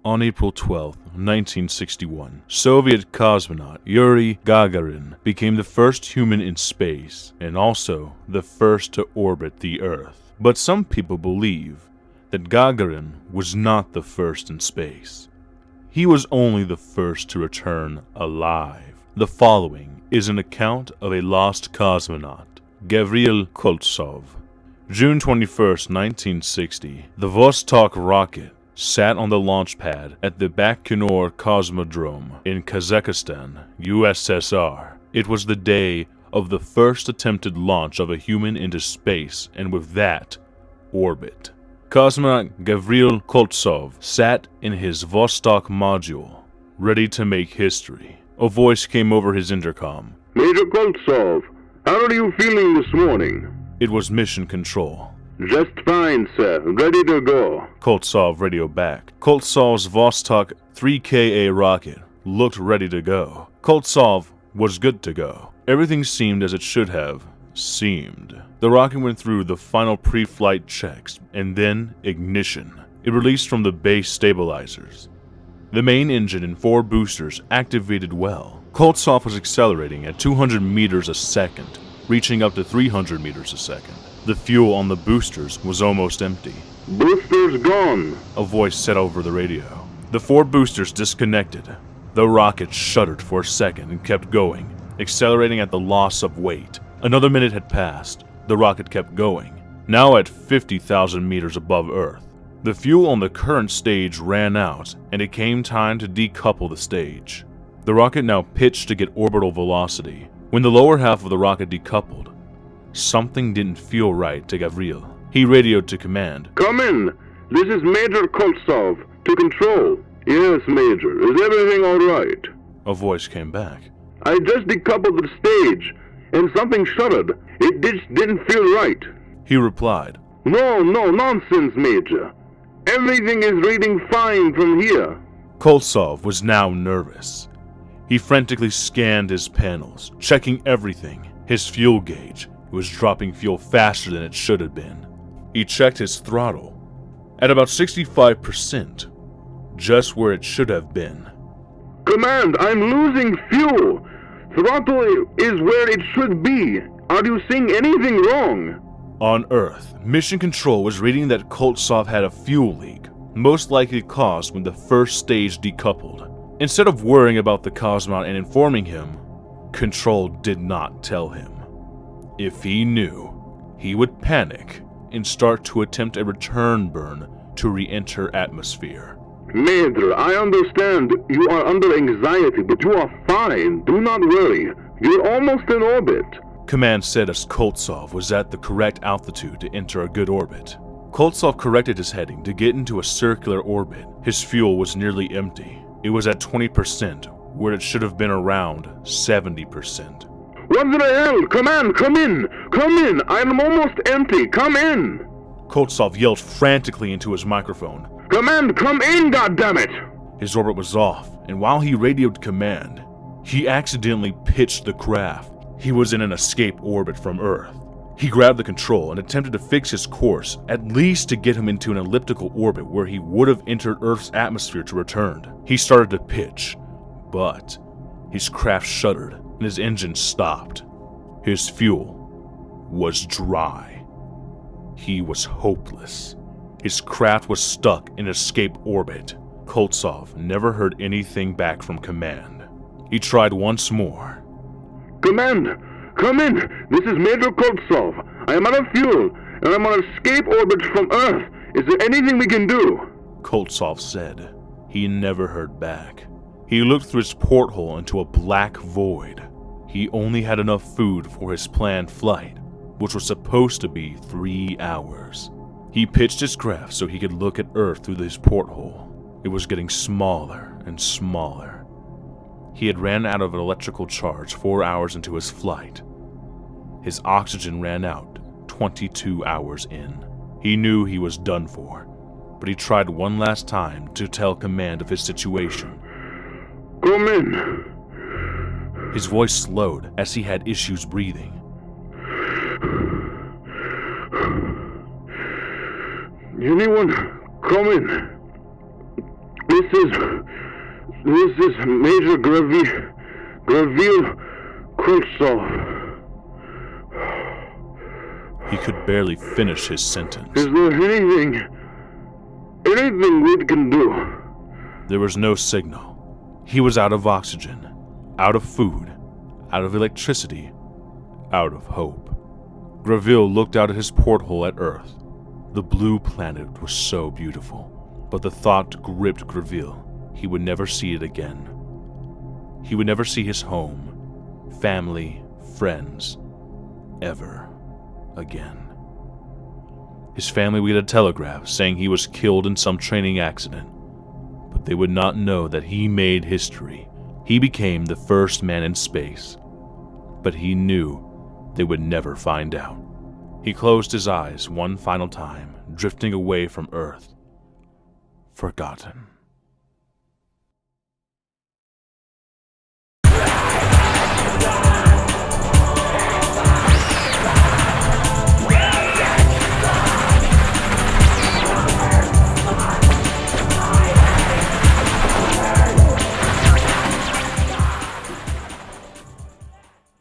On April 12, 1961, Soviet cosmonaut Yuri Gagarin became the first human in space and also the first to orbit the Earth. But some people believe that Gagarin was not the first in space. He was only the first to return alive. The following is an account of a lost cosmonaut, Gavril Koltsov. June 21, 1960, the Vostok rocket sat on the launch pad at the Baikonur Cosmodrome in Kazakhstan, USSR. It was the day of the first attempted launch of a human into space, and with that, orbit. Cosmonaut Gavril Koltsov sat in his Vostok module, ready to make history. A voice came over his intercom. Major Koltsov, how are you feeling this morning? It was Mission Control. Just fine, sir. Ready to go. Koltsov radioed back. Koltsov's Vostok 3KA rocket looked ready to go. Koltsov was good to go. Everything seemed as it should have seemed. The rocket went through the final pre-flight checks and then ignition. It released from the base stabilizers. The main engine and 4 boosters activated well. Koltsov was accelerating at 200 meters a second, reaching up to 300 meters a second. The fuel on the boosters was almost empty. Boosters gone, a voice said over the radio. The 4 boosters disconnected. The rocket shuddered for a second and kept going, accelerating at the loss of weight. Another minute had passed. The rocket kept going, now at 50,000 meters above Earth. The fuel on the current stage ran out, and it came time to decouple the stage. The rocket now pitched to get orbital velocity. When the lower half of the rocket decoupled, something didn't feel right to Gavril. He radioed to command. Come in. This is Major Koltsov. To control. Yes, Major. Is everything all right? A voice came back. I just decoupled the stage, and something shuddered. It just didn't feel right. He replied. No, nonsense, Major. Everything is reading fine from here. Koltsov was now nervous. He frantically scanned his panels, checking everything. His fuel gauge was dropping fuel faster than it should have been. He checked his throttle at about 65%, just where it should have been. Command, I'm losing fuel. Throttle is where it should be. Are you seeing anything wrong? On Earth, Mission Control was reading that Koltsov had a fuel leak, most likely caused when the first stage decoupled. Instead of worrying about the cosmonaut and informing him, Control did not tell him. If he knew, he would panic and start to attempt a return burn to re-enter atmosphere. Major, I understand you are under anxiety, but you are fine. Do not worry. You're almost in orbit. Command said as Koltsov was at the correct altitude to enter a good orbit. Koltsov corrected his heading to get into a circular orbit. His fuel was nearly empty. It was at 20%, where it should have been around 70%. What the hell? Command, come in! Come in! I'm almost empty! Come in! Koltsov yelled frantically into his microphone. Command, come in, goddammit! His orbit was off, and while he radioed command, he accidentally pitched the craft. He was in an escape orbit from Earth. He grabbed the control and attempted to fix his course, at least to get him into an elliptical orbit where he would have entered Earth's atmosphere to return. He started to pitch, but his craft shuddered and his engine stopped. His fuel was dry. He was hopeless. His craft was stuck in escape orbit. Koltsov never heard anything back from command. He tried once more. Command, come in. This is Major Koltsov. I am out of fuel, and I'm on escape orbit from Earth. Is there anything we can do? Koltsov said. He never heard back. He looked through his porthole into a black void. He only had enough food for his planned flight, which was supposed to be 3 hours. He pitched his craft so he could look at Earth through his porthole. It was getting smaller and smaller. He had ran out of an electrical charge 4 hours into his flight. His oxygen ran out 22 hours in. He knew he was done for, but he tried one last time to tell command of his situation. Come in. His voice slowed as he had issues breathing. Anyone, come in. This is Major Graville-Kroltsov. He could barely finish his sentence. Is there anything we can do? There was no signal. He was out of oxygen, out of food, out of electricity, out of hope. Graville looked out at his porthole at Earth. The blue planet was so beautiful, but the thought gripped Graville. He would never see it again. He would never see his home, family, friends, ever again. His family would get a telegraph saying he was killed in some training accident, but they would not know that he made history. He became the first man in space, but he knew they would never find out. He closed his eyes one final time, drifting away from Earth, forgotten.